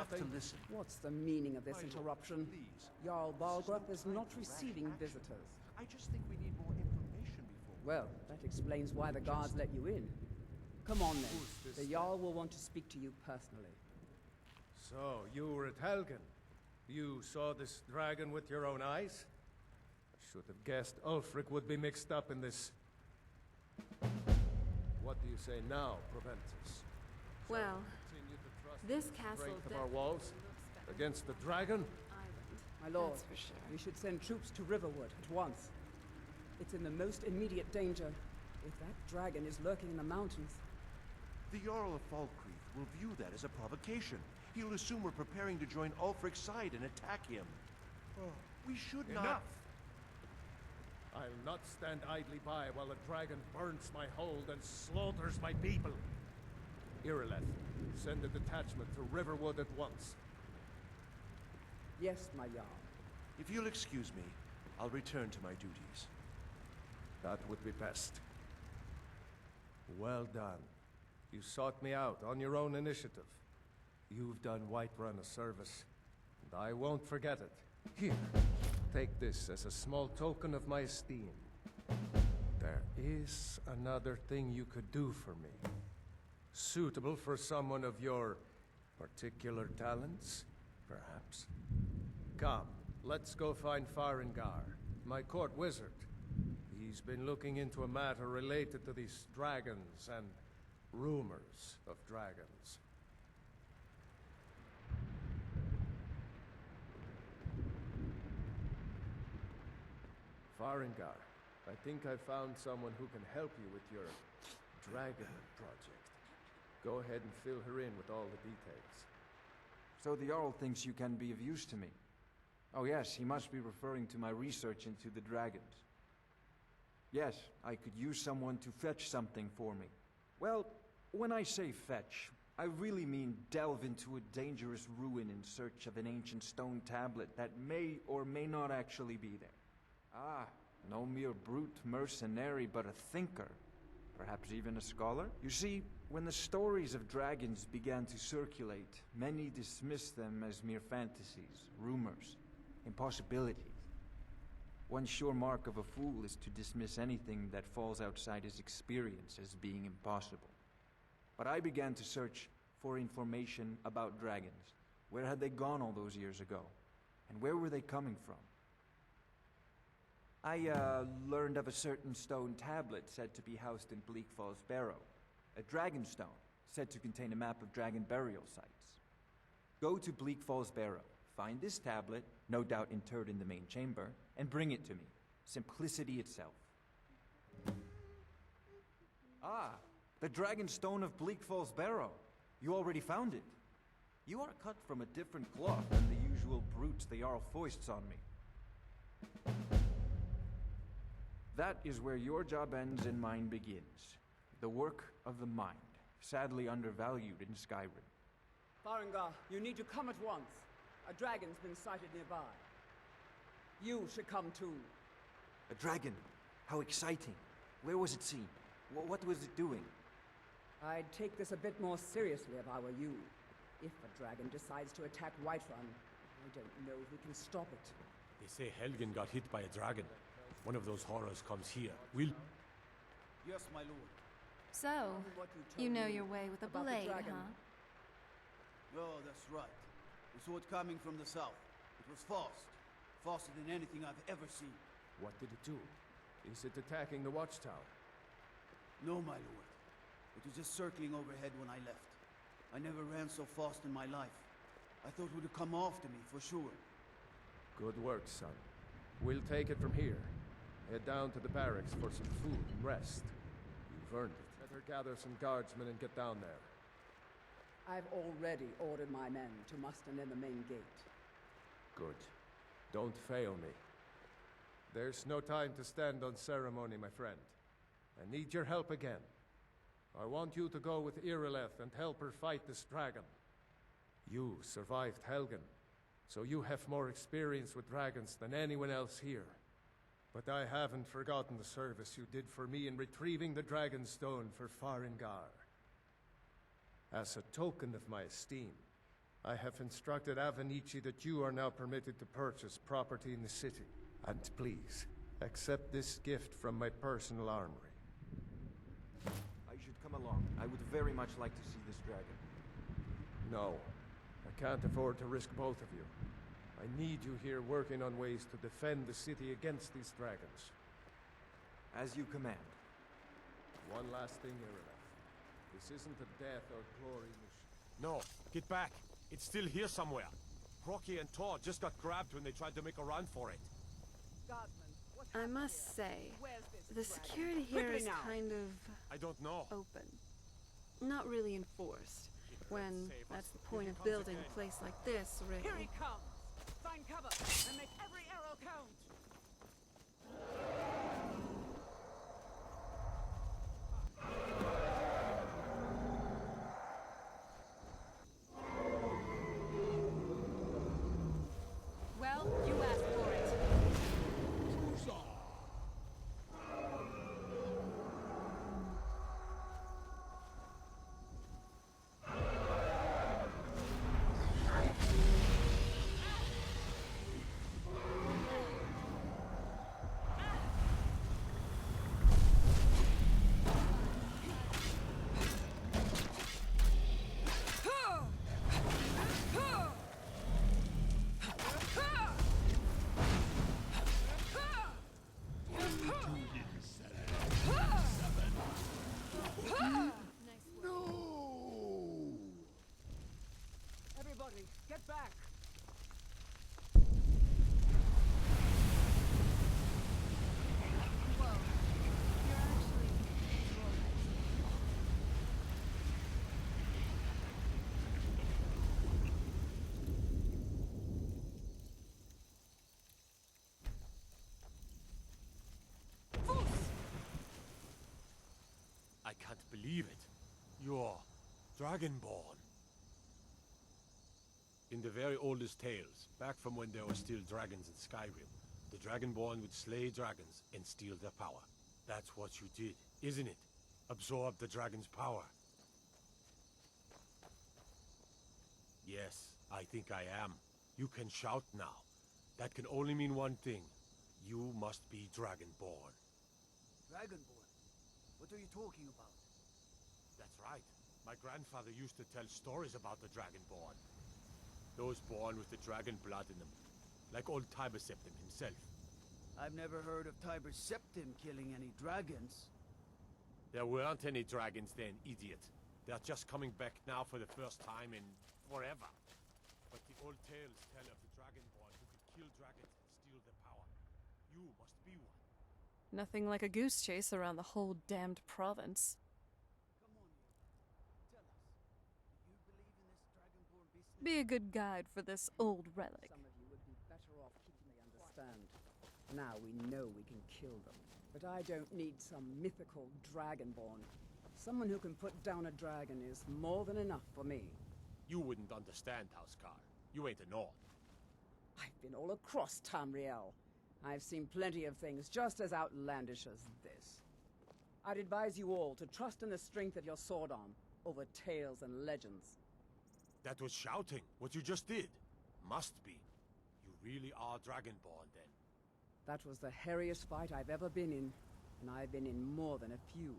have to listen. What's the meaning of this My lord, interruption? please. Jarl Balgruuf This is no not plan of receiving action. visitors. I just think we need more information before. Well, that explains why the guards let you in. Come on then. The Jarl will want to speak to you personally. So, you were at Helgen. You saw this dragon with your own eyes? I should have guessed Ulfric would be mixed up in this. What do you say now, Proventus? Well, Continue to trust this in the castle strength of our definitely walls looks better. against the dragon? Island. My lord, That's for sure. we should send troops to Riverwood at once. It's in the most immediate danger. If that dragon is lurking in the mountains, The Jarl of Falkreath will view that as a provocation. He'll assume we're preparing to join Ulfric's side and attack him. We should not... Enough! I'll not stand idly by while the dragon burns my hold and slaughters my people. Irileth, send a detachment to Riverwood at once. yes, my Jarl. If you'll excuse me, I'll return to my duties. That would be best. Well done. You sought me out on your own initiative. You've done Whiterun a service, and I won't forget it. Here, take this as a small token of my esteem. There is another thing you could do for me. Suitable for someone of your particular talents, perhaps. Come, let's go find Farengar, my court wizard. He's been looking into a matter related to these dragons and rumors of dragons. Farengar, I think I found someone who can help you with your dragon project. Go ahead and fill her in with all the details. So the Jarl thinks you can be of use to me. Oh yes, he must be referring to my research into the dragons. Yes, I could use someone to fetch something for me. Well, when I say fetch, I really mean delve into a dangerous ruin in search of an ancient stone tablet that may or may not actually be there. Ah, no mere brute mercenary, but a thinker. Perhaps even a scholar? You see, when the stories of dragons began to circulate, many dismissed them as mere fantasies, rumors, impossibilities. One sure mark of a fool is to dismiss anything that falls outside his experience as being impossible. But I began to search for information about dragons. Where had they gone all those years ago? And where were they coming from? I learned of a certain stone tablet said to be housed in Bleak Falls Barrow. A dragon stone, said to contain a map of dragon burial sites. Go to Bleak Falls Barrow, find this tablet, no doubt interred in the main chamber, and bring it to me. Simplicity itself. Ah, the dragon stone of Bleak Falls Barrow. You already found it. You are cut from a different cloth than the usual brutes the Jarl foists on me. That is where your job ends and mine begins. The work of the mind, sadly undervalued in Skyrim. Farengar, you need to come at once. A dragon's been sighted nearby. You should come too. A dragon? How exciting. Where was it seen? What was it doing? I'd take this a bit more seriously if I were you. If a dragon decides to attack Whiterun, I don't know if we can stop it. They say Helgen got hit by a dragon. One of those horrors comes here. Will... Yes, my lord. So, What you told know me your way with a about the blade, dragon. huh? Oh, that's right. We saw it coming from the south. It was fast. Faster than anything I've ever seen. What did it do? Is it attacking the watchtower? No, my lord. It was just circling overhead when I left. I never ran so fast in my life. I thought it would come after me, for sure. Good work, son. We'll take it from here. Head down to the barracks for some food and rest. You've earned it. Better gather some guardsmen and get down there. I've already ordered my men to muster near the main gate. Good. Don't fail me. There's no time to stand on ceremony, my friend. I need your help again. I want you to go with Irileth and help her fight this dragon. You survived Helgen, so you have more experience with dragons than anyone else here. But I haven't forgotten the service you did for me in retrieving the Dragon Stone for Farengar. As a token of my esteem, I have instructed Avenici that you are now permitted to purchase property in the city. And please, accept this gift from my personal armory. I should come along. I would very much like to see this dragon. No, I can't afford to risk both of you. I need you here working on ways to defend the city against these dragons. As you command. One last thing, Irileth. This isn't a death or glory mission. No, get back. It's still here somewhere. Rocky and Tor just got grabbed when they tried to make a run for it. Guardsman, what I happened must here? say, Where's this the dragon? security here Quickly is now. kind of I don't know. open. Not really enforced. When Save us. that's the Here point he of comes building again. a place like this, Here really. he comes! Find cover and make every arrow count! Well, you asked for it. Everybody, get back! Whoa. You're actually I can't believe it. You're Dragonborn. In the very oldest tales, back from when there were still dragons in Skyrim, the Dragonborn would slay dragons and steal their power. That's what you did, isn't it? Absorb the dragon's power. Yes, I think I am. You can shout now. That can only mean one thing. You must be Dragonborn. Dragonborn? What are you talking about? That's right. My grandfather used to tell stories about the Dragonborn. Those born with the dragon blood in them. Like old Tiber Septim himself. I've never heard of Tiber Septim killing any dragons. There weren't any dragons then, idiot. They're just coming back now for the first time in forever. But the old tales tell of the Dragonborn who could kill dragons and steal their power. You must be one. nothing like a goose chase around the whole damned province. Come on, Yorga. Tell us. Do you believe in this Dragonborn business? Be a good guide for this old relic. Some of you would be better off keeping me understand. Now we know we can kill them. But I don't need some mythical dragonborn. Someone who can put down a dragon is more than enough for me. You wouldn't understand, Housecar. You ain't a Nord. I've been all across Tamriel. I've seen plenty of things just as outlandish as this. I'd advise you all to trust in the strength of your sword arm over tales and legends. That was shouting, what you just did. Must be. You really are Dragonborn, then. That was the hairiest fight I've ever been in, and I've been in more than a few.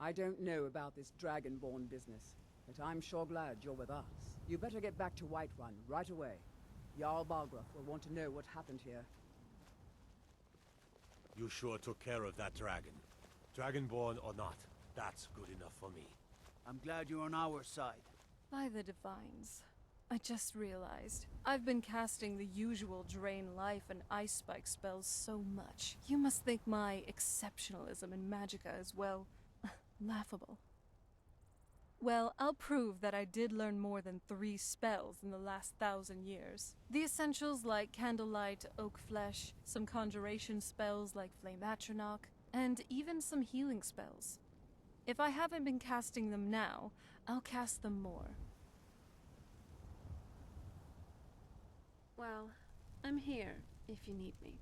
I don't know about this Dragonborn business, but I'm sure glad you're with us. You better get back to Whiterun right away. Jarl Balgruuf will want to know what happened here. You sure took care of that dragon. Dragonborn or not, that's good enough for me. I'm glad you're on our side. By the divines. I just realized. I've been casting the usual drain life and ice spike spells so much. You must think my exceptionalism in magicka is, well, laughable. Well, I'll prove that I did learn more than 3 spells in the last 1,000 years. The essentials like Candlelight, Oak Flesh, some conjuration spells like Flame Atronach, and even some healing spells. If I haven't been casting them now, I'll cast them more. Well, I'm here if you need me.